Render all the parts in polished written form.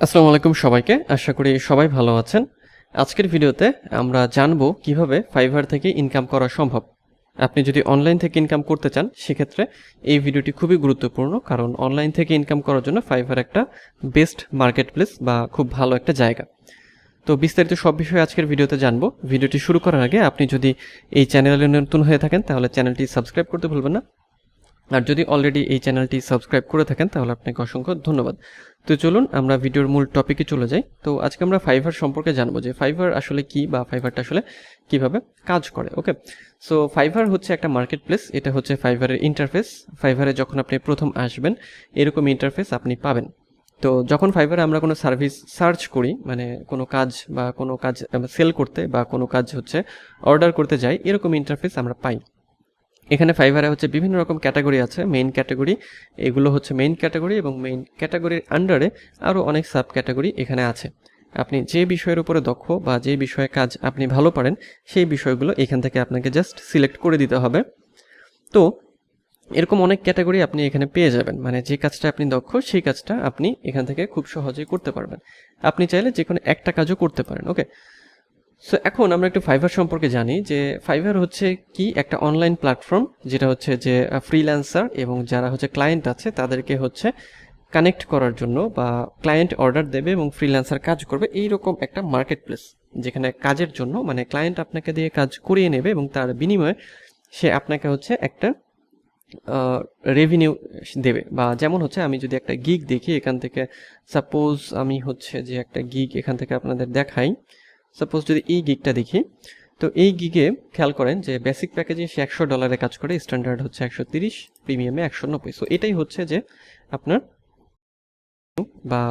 আসসালামু আলাইকুম সবাইকে। আশা করি সবাই ভালো আছেন। আজকের ভিডিওতে আমরা জানবো কিভাবে ফাইভার থেকে ইনকাম করা সম্ভব। আপনি যদি অনলাইন থেকে ইনকাম করতে চান সেক্ষেত্রে এই ভিডিওটি খুবই গুরুত্বপূর্ণ, কারণ অনলাইন থেকে ইনকাম করার জন্য ফাইভার একটা বেস্ট মার্কেট প্লেস বা খুব ভালো একটা জায়গা। তো বিস্তারিত সব বিষয়ে আজকের ভিডিওতে জানবো। ভিডিওটি শুরু করার আগে আপনি যদি এই চ্যানেলে নতুন হয়ে থাকেন তাহলে চ্যানেলটি সাবস্ক্রাইব করতে ভুলবেন না, আর যদি অলরেডি এই চ্যানেলটি সাবস্ক্রাইব করে থাকেন তাহলে আপনাকে অসংখ্য ধন্যবাদ। তো চলুন আমরা ভিডিওর মূল টপিকে চলে যাই। তো আজকে আমরা ফাইভার সম্পর্কে জানবো যে ফাইভার আসলে কি বা ফাইভারটা আসলে কিভাবে কাজ করে। ওকে, সো ফাইভার হচ্ছে একটা মার্কেট প্লেস। এটা হচ্ছে ফাইভারের ইন্টারফেস। ফাইভারে যখন আপনি প্রথম আসবেন এরকম ইন্টারফেস আপনি পাবেন। তো যখন ফাইভারে আমরা কোনো সার্ভিস সার্চ করি, মানে কোনো কাজ বা কোনো কাজ সেল করতে বা কোনো কাজ হচ্ছে অর্ডার করতে যাই, এরকম ইন্টারফেস আমরা পাই। এখানে ফাইভারে হচ্ছে বিভিন্ন রকম ক্যাটাগরি আছে। মেইন ক্যাটাগরি, এগুলো হচ্ছে মেইন ক্যাটাগরি, এবং মেইন ক্যাটাগরির আন্ডারে আরও অনেক সাব ক্যাটাগরি এখানে আছে। আপনি যে বিষয়ের উপরে দক্ষ বা যে বিষয়ে কাজ আপনি ভালো পারেন সেই বিষয়গুলো এখান থেকে আপনাকে জাস্ট সিলেক্ট করে দিতে হবে। তো এরকম অনেক ক্যাটাগরি আপনি এখানে পেয়ে যাবেন, মানে যে কাজটা আপনি দক্ষ সেই কাজটা আপনি এখান থেকে খুব সহজেই করতে পারবেন। আপনি চাইলে যে কোনো একটা কাজও করতে পারেন। ওকে, সো এখন আমরা একটু ফাইভার সম্পর্কে জানি যে ফাইভার হচ্ছে কি একটা অনলাইন প্ল্যাটফর্ম, যেটা হচ্ছে যে ফ্রিল্যান্সার এবং যারা হচ্ছে ক্লায়েন্ট আছে তাদেরকে হচ্ছে কানেক্ট করার জন্য, বা ক্লায়েন্ট অর্ডার দেবে এবং ফ্রিল্যান্সার কাজ করবে, এইরকম একটা মার্কেট প্লেস, যেখানে কাজের জন্য মানে ক্লায়েন্ট আপনাকে দিয়ে কাজ করিয়ে নেবে এবং তার বিনিময়ে সে আপনাকে হচ্ছে একটা রেভিনিউ দেবে। বা যেমন হচ্ছে আমি যদি একটা গিগ দেখি এখান থেকে, সাপোজ আমি হচ্ছে যে একটা গিগ এখান থেকে আপনাদের দেখাই। সাপোজ যদি এই গিগটা দেখি, তো এই গিগে খেয়াল করেন যে বেসিক প্যাকেজে সে $100 কাজ করে, স্ট্যান্ডার্ড হচ্ছে 130, প্রিমিয়ামে 190। সো এটাই হচ্ছে যে আপনার বা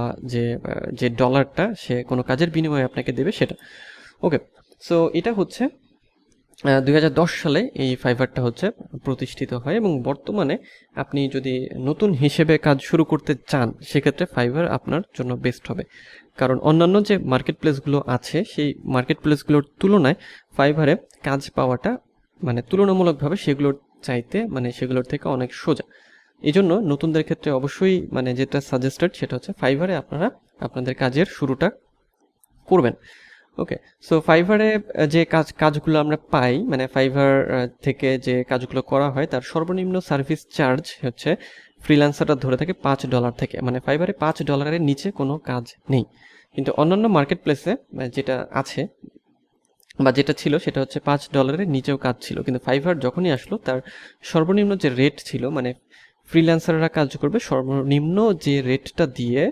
যে ডলারটা সে কোনো কাজের বিনিময়ে আপনাকে দেবে সেটা। ওকে, সো এটা হচ্ছে 2010 সালে এই ফাইভারটা হচ্ছে প্রতিষ্ঠিত হয়, এবং বর্তমানে আপনি যদি নতুন হিসেবে কাজ শুরু করতে চান সেক্ষেত্রে ফাইভার আপনার জন্য বেস্ট হবে। কারণ অন্যান্য যে মার্কেট প্লেসগুলো আছে সেই মার্কেট প্লেসগুলোর তুলনায় ফাইভারে কাজ পাওয়াটা মানে তুলনামূলকভাবে সেগুলোর চাইতে মানে সেগুলোর থেকে অনেক সোজা। এই জন্য নতুনদের ক্ষেত্রে অবশ্যই মানে যেটা সাজেস্টেড সেটা হচ্ছে ফাইভারে আপনারা আপনাদের কাজের শুরুটা করবেন। ওকে, সো ফাইভারে যে কাজগুলো আমরা পাই, মানে ফাইভার থেকে যে কাজগুলো করা হয় তার সর্বনিম্ন সার্ভিস চার্জ হচ্ছে ফ্রিল্যান্সাররা ধরে থাকে $5 থেকে, মানে ফাইভারে $5 নিচে কোনো কাজ নেই। কিন্তু অন্যান্য মার্কেট প্লেসে যেটা আছে বা যেটা ছিল সেটা হচ্ছে $5 নিচেও কাজ ছিল, কিন্তু ফাইভার যখনই আসলো তার সর্বনিম্ন যে রেট ছিল, মানে ফ্রিল্যান্সাররা কাজ করবে সর্বনিম্ন যে রেটটা দিয়ে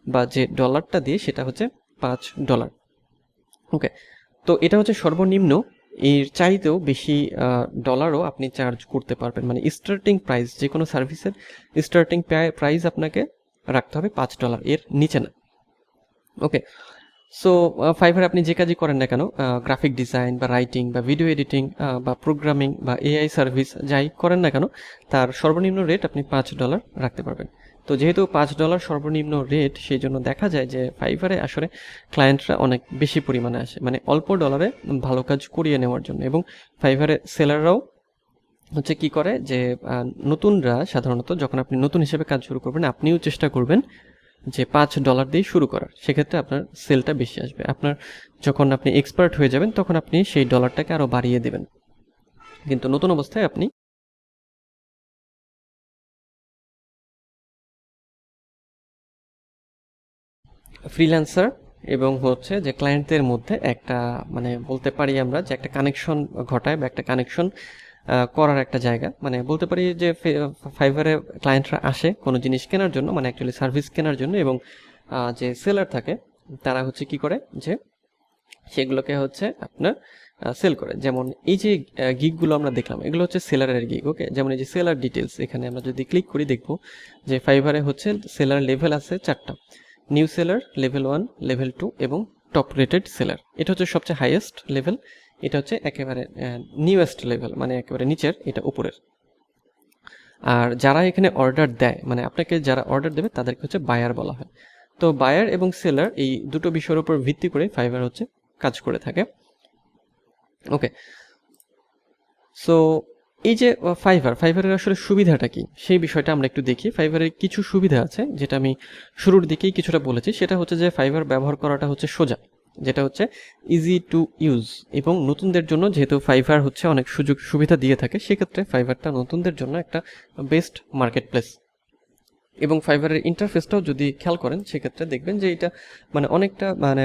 বা যে ডলারটা দিয়ে সেটা হচ্ছে $5। ওকে, তো এটা হচ্ছে সর্বনিম্ন। এর চাইতেও বেশি ডলারও আপনি চার্জ করতে পারবেন, মানে স্টার্টিং প্রাইস যে কোনো সার্ভিসের স্টার্টিং প্রাইস আপনাকে রাখতে হবে $5, এর নিচে না। ওকে, সো ফাইভারে আপনি যে কাজই করেন না কেন, গ্রাফিক ডিজাইন বা রাইটিং বা ভিডিও এডিটিং বা প্রোগ্রামিং বা এআই সার্ভিস যাই করেন না কেন, তার সর্বনিম্ন রেট আপনি $5 রাখতে পারবেন। তো যেহেতু $5 সর্বনিম্ন রেট, সেই জন্য দেখা যায় যে ফাইভারে আসলে ক্লায়েন্টরা অনেক বেশি পরিমাণে আসে, মানে অল্প ডলারে ভালো কাজ করিয়ে নেওয়ার জন্য। এবং ফাইভারে সেলাররাও হচ্ছে কি করে যে নতুনরা সাধারণত যখন আপনি নতুন হিসেবে কাজ শুরু করবেন আপনিও চেষ্টা করবেন যে $5 দিয়ে শুরু করার, সেক্ষেত্রে আপনার সেলটা বেশি আসবে। আপনার যখন আপনি এক্সপার্ট হয়ে যাবেন তখন আপনি সেই ডলারটাকে আরও বাড়িয়ে দেবেন, কিন্তু নতুন অবস্থায় আপনি ফ্রিল্যান্সার এবং হচ্ছে যে ক্লায়েন্টদের মধ্যে একটা মানে বলতে পারি আমরা যে একটা কানেকশন ঘটায় বা একটা কানেকশন করার একটা জায়গা, মানে বলতে পারি যে ফাইভারে ক্লায়েন্টরা আসে কোনো জিনিস কেনার জন্য, মানে অ্যাকচুয়ালি সার্ভিস কেনার জন্য, এবং যে সেলার থাকে তারা হচ্ছে কি করে যে সেগুলোকে হচ্ছে আপনার সেল করে। যেমন এই যে গিগগুলো আমরা দেখলাম এগুলো হচ্ছে সেলারের গিগ। ওকে, যেমন এই যে সেলার ডিটেলস, এখানে আমরা যদি ক্লিক করি দেখবো যে ফাইভারে হচ্ছে সেলার লেভেল আছে 4টা: নিউ সেলার, লেভেল 1, লেভেল 2 এবং টপ রেটেড সেলার। এটা হচ্ছে সবচেয়ে হাইয়েস্ট লেভেল, এটা হচ্ছে একেবারে নিউয়েস্ট লেভেল, মানে একেবারে নিচের, এটা উপরের। আর যারা এখানে অর্ডার দেয়, মানে আপনাকে যারা অর্ডার দেবে তাদেরকে হচ্ছে বায়ার বলা হয়। তো বায়ার এবং সেলার এই দুটো বিষয়ের উপর ভিত্তি করে ফাইবার হচ্ছে কাজ করে থাকে। ওকে, সো এই যে ফাইবারের আসলে সুবিধাটা কি সেই বিষয়টা আমরা একটু দেখি। ফাইবারের কিছু সুবিধা আছে যেটা আমি শুরুর দিকেই কিছুটা বলেছি, সেটা হচ্ছে যে ফাইবার ব্যবহার করাটা হচ্ছে সোজা, যেটা হচ্ছে ইজি টু ইউজ, এবং নতুনদের জন্য যেহেতু ফাইবার হচ্ছে অনেক সুযোগ সুবিধা দিয়ে থাকে, সেক্ষেত্রে ফাইবারটা নতুনদের জন্য একটা বেস্ট মার্কেট প্লেস। এবং ফাইবারের ইন্টারফেসটাও যদি খেয়াল করেন সেক্ষেত্রে দেখবেন যে এটা মানে অনেকটা মানে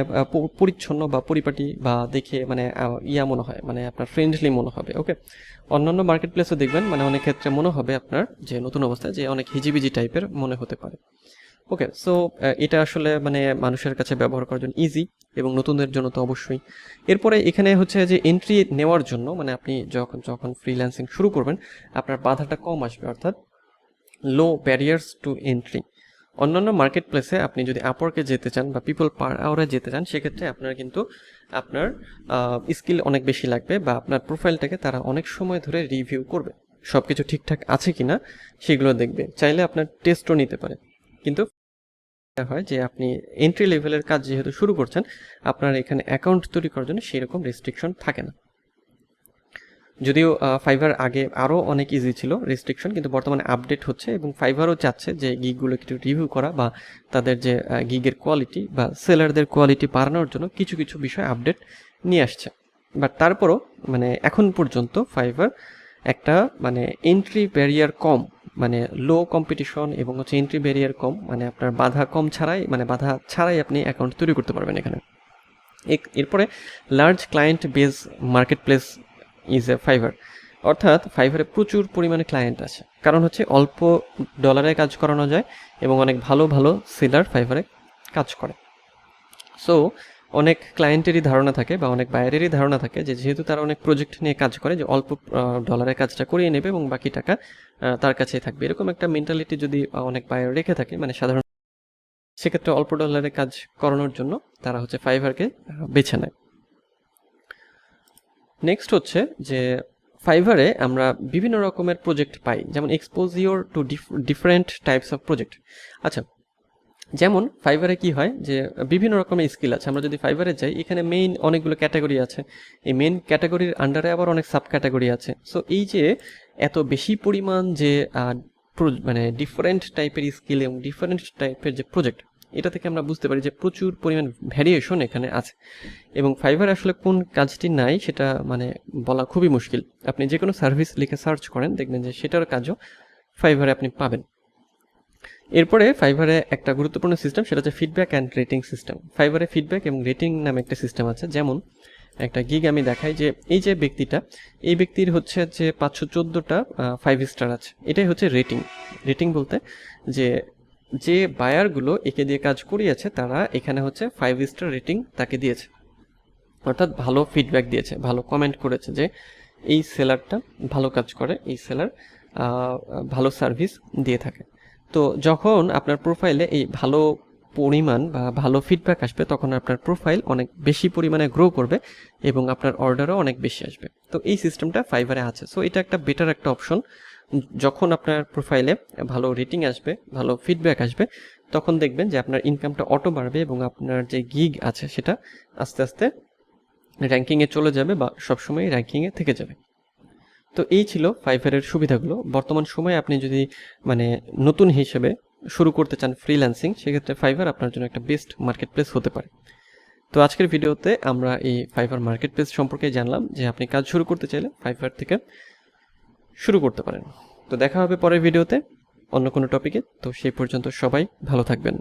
পরিচ্ছন্ন বা পরিপাটি বা দেখে মানে মনে হয়, মানে আপনার ফ্রেন্ডলি মনে হবে। ওকে, অন্যান্য মার্কেট প্লেসও দেখবেন মানে অনেক ক্ষেত্রে মনে হবে আপনার যে নতুন অবস্থায় যে অনেক হিজিবিজি টাইপের মনে হতে পারে। ওকে, সো এটা আসলে মানে মানুষের কাছে ব্যবহার করার জন্য ইজি, এবং নতুনদের জন্য তো অবশ্যই। এরপরে এখানে হচ্ছে যে এন্ট্রি নেওয়ার জন্য মানে আপনি যখন ফ্রিল্যান্সিং শুরু করবেন আপনার বাধাটা কম আসবে, অর্থাৎ লো ব্যারিয়ার্স টু এন্ট্রি। অন্যান্য মার্কেট প্লেসে আপনি যদি আপওয়ার্কে যেতে চান বা পিপল পার আওয়ারে যেতে চান, সেক্ষেত্রে আপনার কিন্তু আপনার স্কিল অনেক বেশি লাগবে, বা আপনার প্রোফাইলটাকে তারা অনেক সময় ধরে রিভিউ করবে, সব কিছু ঠিকঠাক আছে কি না সেগুলো দেখবে, চাইলে আপনার টেস্টও নিতে পারে। কিন্তু হয় যে আপনি এন্ট্রি লেভেলের কাজ যেহেতু শুরু করছেন, আপনার এখানে অ্যাকাউন্ট তৈরি করার জন্য সেরকম রেস্ট্রিকশন থাকে না। যদিও ফাইবার আগে আরও অনেক ইজি ছিল রেস্ট্রিকশন, কিন্তু বর্তমানে আপডেট হচ্ছে এবং ফাইবারও চাচ্ছে যে গিগগুলো একটু রিভিউ করা বা তাদের যে গিগের কোয়ালিটি বা সেলারদের কোয়ালিটি বাড়ানোর জন্য কিছু কিছু বিষয় আপডেট নিয়ে আসছে। বাট তারপরও মানে এখন পর্যন্ত ফাইবার একটা মানে এন্ট্রি ব্যারিয়ার কম, মানে লো কম্পিটিশন এবং হচ্ছে এন্ট্রি ব্যারিয়ার কম, মানে আপনার বাধা কম ছাড়াই মানে বাধা ছাড়াই আপনি অ্যাকাউন্ট তৈরি করতে পারবেন এখানে। এরপরে large client base market place is a fibre, অর্থাৎ ফাইবারে প্রচুর পরিমাণে ক্লায়েন্ট আছে, কারণ হচ্ছে অল্প ডলারে কাজ করানো যায় এবং অনেক ভালো ভালো সেলার ফাইবারে কাজ করে। সো অনেক ক্লায়েন্টেরই ধারণা থাকে বা অনেক বায়ারেরই ধারণা থাকে যে যেহেতু তারা অনেক প্রজেক্ট নিয়ে কাজ করে, যে অল্প ডলারের কাজটা করিয়ে নেবে এবং বাকি টাকা তার কাছেই থাকবে, এরকম একটা মেন্টালিটি যদি অনেক বায়ার রেখে থাকে মানে সাধারণ, সেক্ষেত্রে অল্প ডলারে কাজ করানোর জন্য তারা হচ্ছে ফাইবারকে বেছে নেয়। নেক্সট হচ্ছে যে ফাইবারে আমরা বিভিন্ন রকমের প্রজেক্ট পাই, যেমন exposure to different types of project. আচ্ছা, যেমন ফাইবারে কি হয় যে বিভিন্ন রকমের স্কিল আছে, আমরা যদি ফাইবারে যাই এখানে মেইন অনেকগুলো ক্যাটাগরি আছে, এই মেইন ক্যাটাগরির আন্ডারে আবার অনেক সাব ক্যাটাগরি আছে। সো এই যে এত বেশি পরিমাণ যে মানে ডিফারেন্ট টাইপের স্কিল এবং ডিফারেন্ট টাইপের যে প্রজেক্ট, এটা থেকে আমরা বুঝতে পারি যে প্রচুর পরিমাণ ভ্যারিয়েশন এখানে আছে, এবং ফাইবার আসলে কোন কাজটি নাই সেটা মানে বলা খুবই মুশকিল। আপনি যে কোনো সার্ভিস লিখে সার্চ করেন দেখবেন যে সেটার কাজও ফাইবারে আপনি পাবেন। এরপরে ফাইবারে একটা গুরুত্বপূর্ণ সিস্টেম, সেটা হচ্ছে ফিডব্যাক অ্যান্ড রেটিং সিস্টেম। ফাইবারে ফিডব্যাক এবং রেটিং নামে একটা সিস্টেম আছে। যেমন একটা গিগ আমি দেখাই যে এই যে ব্যক্তিটা, এই ব্যক্তির হচ্ছে যে 514টা 5 স্টার আছে, এটাই হচ্ছে রেটিং। রেটিং বলতে যে বায়ারগুলো একে দিয়ে কাজ করিয়েছে তারা এখানে হচ্ছে 5 স্টার রেটিং তাকে দিয়েছে, অর্থাৎ ভালো ফিডব্যাক দিয়েছে, ভালো কমেন্ট করেছে যে এই সেলারটা ভালো কাজ করে, এই সেলার ভালো সার্ভিস দিয়ে থাকে। তো যখন আপনার প্রোফাইলে এই ভালো পরিমাণ বা ভালো ফিডব্যাক আসবে তখন আপনার প্রোফাইল অনেক বেশি পরিমাণে গ্রো করবে এবং আপনার অর্ডারও অনেক বেশি আসবে। তো এই সিস্টেমটা ফাইবারে আছে। সো এটা একটা বেটার একটা অপশন। যখন আপনার প্রোফাইলে ভালো রেটিং আসবে, ভালো ফিডব্যাক আসবে, তখন দেখবেন যে আপনার ইনকামটা অটো বাড়বে এবং আপনার যে গিগ আছে সেটা আস্তে আস্তে র্যাঙ্কিংয়ে চলে যাবে বা সবসময় র্যাঙ্কিংয়ে থেকে যাবে। তো এই ছিল ফাইবারের সুবিধাগুলো। বর্তমান সময়ে আপনি যদি মানে নতুন হিসেবে শুরু করতে চান ফ্রিল্যান্সিং, সেক্ষেত্রে ফাইবার আপনার জন্য একটা বেস্ট মার্কেট প্লেস হতে পারে। তো আজকের ভিডিওতে আমরা এই ফাইবার মার্কেট প্লেস সম্পর্কে জানলাম যে আপনি কাজ শুরু করতে চাইলে ফাইবার থেকে শুরু করতে পারেন। তো দেখা হবে পরের ভিডিওতে অন্য কোনো টপিকে। তো সেই পর্যন্ত সবাই ভালো থাকবেন।